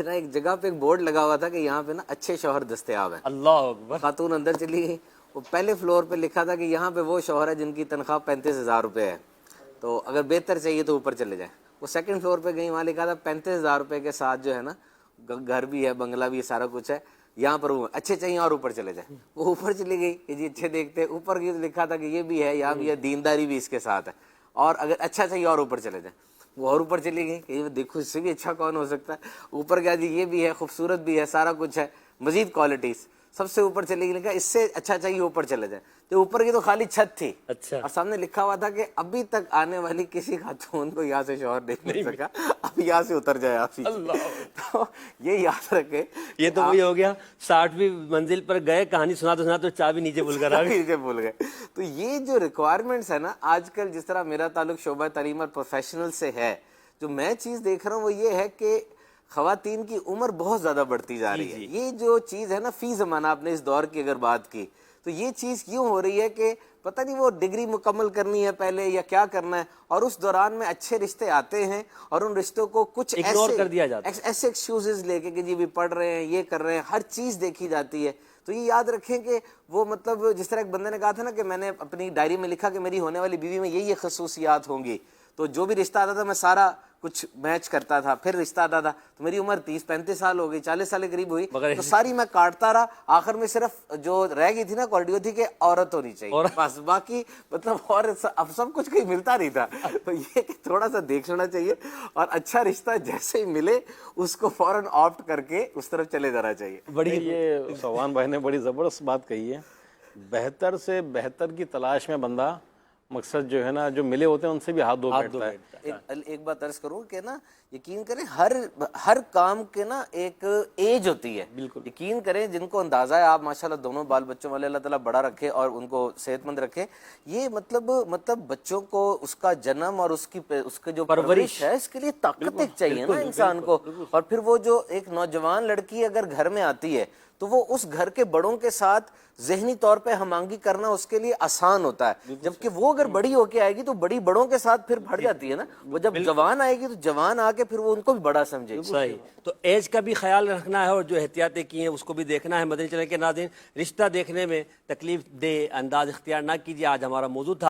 نا ایک جگہ پہ ایک بورڈ لگا ہوا تھا کہ یہاں پہ نا اچھے شوہر دستیاب ہیں. اللہ اکبر. خاتون اندر چلی گئی, وہ پہلے فلور پہ لکھا تھا کہ یہاں پہ وہ شوہر ہے جن کی تنخواہ 35,000 روپے ہے, تو اگر بہتر چاہیے تو اوپر چلے جائیں. وہ سیکنڈ فلور پہ گئی, وہاں لکھا تھا 35,000 روپے کے ساتھ جو ہے نا گھر بھی ہے, بنگلہ بھی ہے, سارا کچھ ہے, یہاں پر وہ اچھے چاہیے اور اوپر چلے جائیں. وہ اوپر چلی گئی کہ جی اچھے دیکھتے, اوپر کی لکھا تھا کہ یہ بھی ہے, یہاں بھی ہے, دینداری بھی اس کے ساتھ ہے, اور اگر اچھا چاہیے اور اوپر چلے جائیں. وہ اور اوپر چلی گئی کہ یہ دیکھو اس سے بھی اچھا کون ہو سکتا ہے. اوپر کیا جی یہ بھی ہے, خوبصورت بھی ہے, سارا کچھ ہے, مزید کوالٹیز. سب سے اوپر چلے گی, لکھا اس سے اچھا چاہیے اوپر چلے جائیں. تو اوپر کی تو خالی چھت تھی, اچھا. اور سامنے لکھا ہوا تھا کہ ابھی تک آنے والی کسی خاتون کو یہاں سے شوہر نہیں مل سکا, اب یہاں سے اتر جائے آپ ہی. تو یہ یاد رکھے, یہ تو وہی ہو گیا 60ویں منزل پر گئے, کہانی سنا تو چابی نیچے بھول کر آ گئی. نیچے بھول گئے. تو یہ جو ریکوائرمنٹس ہے نا آج کل, جس طرح میرا تعلق شعبہ تعلیم اور پروفیشنل سے ہے, جو میں چیز دیکھ رہا ہوں وہ یہ ہے کہ خواتین کی عمر بہت زیادہ بڑھتی جا رہی ہے. یہ جو چیز ہے نا فی زمانہ, آپ نے اس دور کی اگر بات کی تو یہ چیز کیوں ہو رہی ہے کہ پتہ نہیں وہ ڈگری مکمل کرنی ہے پہلے یا کیا کرنا ہے, اور اس دوران میں اچھے رشتے آتے ہیں اور ان رشتوں کو کچھ اگنور کر دیا جاتا ہے, ایسے ایکسکیوزز لے کے کہ جی بھی پڑھ رہے ہیں, یہ کر رہے ہیں, ہر چیز دیکھی جاتی ہے. تو یہ یاد رکھیں کہ وہ مطلب جس طرح ایک بندے نے کہا تھا نا کہ میں نے اپنی ڈائری میں لکھا کہ میری ہونے والی بیوی میں یہ خصوصیات ہوں گی, تو جو بھی رشتہ آتا تھا میں سارا کچھ میچ کرتا تھا. پھر رشتہ آتا تھا تو میری عمر 30-35 سال ہو گئی, 40 سال کے قریب ہوئی, تو ساری میں کاٹتا رہا. آخر میں صرف جو رہ گئی تھی نا کوالٹی, وہ تھی کہ عورت ہونی چاہیے بس, باقی مطلب اور اب سب کچھ کہیں ملتا نہیں تھا. تو یہ کہ تھوڑا سا دیکھ لینا چاہیے, اور اچھا رشتہ جیسے ہی ملے اس کو فوراً آپٹ کر کے اس طرف چلے جانا چاہیے. بڑی یہ سوان بھائی نے بڑی زبردست بات کہی ہے. بہتر سے بہتر کی تلاش میں بندہ مقصد جو ہے نا, جو ملے ہوتے ہیں ان سے بھی ہاتھ دھو بیٹھتا ہے. ایک بات عرض کروں کہ نا یقین کریں ہر کام کے نا ایک ایج ہوتی ہے. یقین کریں جن کو اندازہ ہے, آپ ماشاءاللہ دونوں بال بچوں والے اللہ تعالیٰ بڑا رکھے اور ان کو صحت مند رکھے, یہ مطلب بچوں کو اس کا جنم اور اس کے جو پرورش ہے اس کے لیے طاقت ایک چاہیے نا انسان کو. اور پھر وہ جو ایک نوجوان لڑکی اگر گھر میں آتی ہے تو وہ اس گھر کے بڑوں کے ساتھ ذہنی طور پہ ہم آہنگی کرنا اس کے لیے آسان ہوتا ہے, جبکہ وہ اگر بڑی ہو کے آئے گی تو بڑی بڑوں کے ساتھ پھر بڑھ جاتی ہے نا. وہ جب جوان آئے گی تو جوان آ کے پھر وہ ان کو بھی بڑا سمجھے. صحیح. تو ایج کا بھی خیال رکھنا ہے, اور جو احتیاطیں کی ہیں اس کو بھی دیکھنا ہے. مدنی چینل کے ناظرین, رشتہ دیکھنے میں تکلیف دہ انداز اختیار نہ کیجیے. آج ہمارا موضوع تھا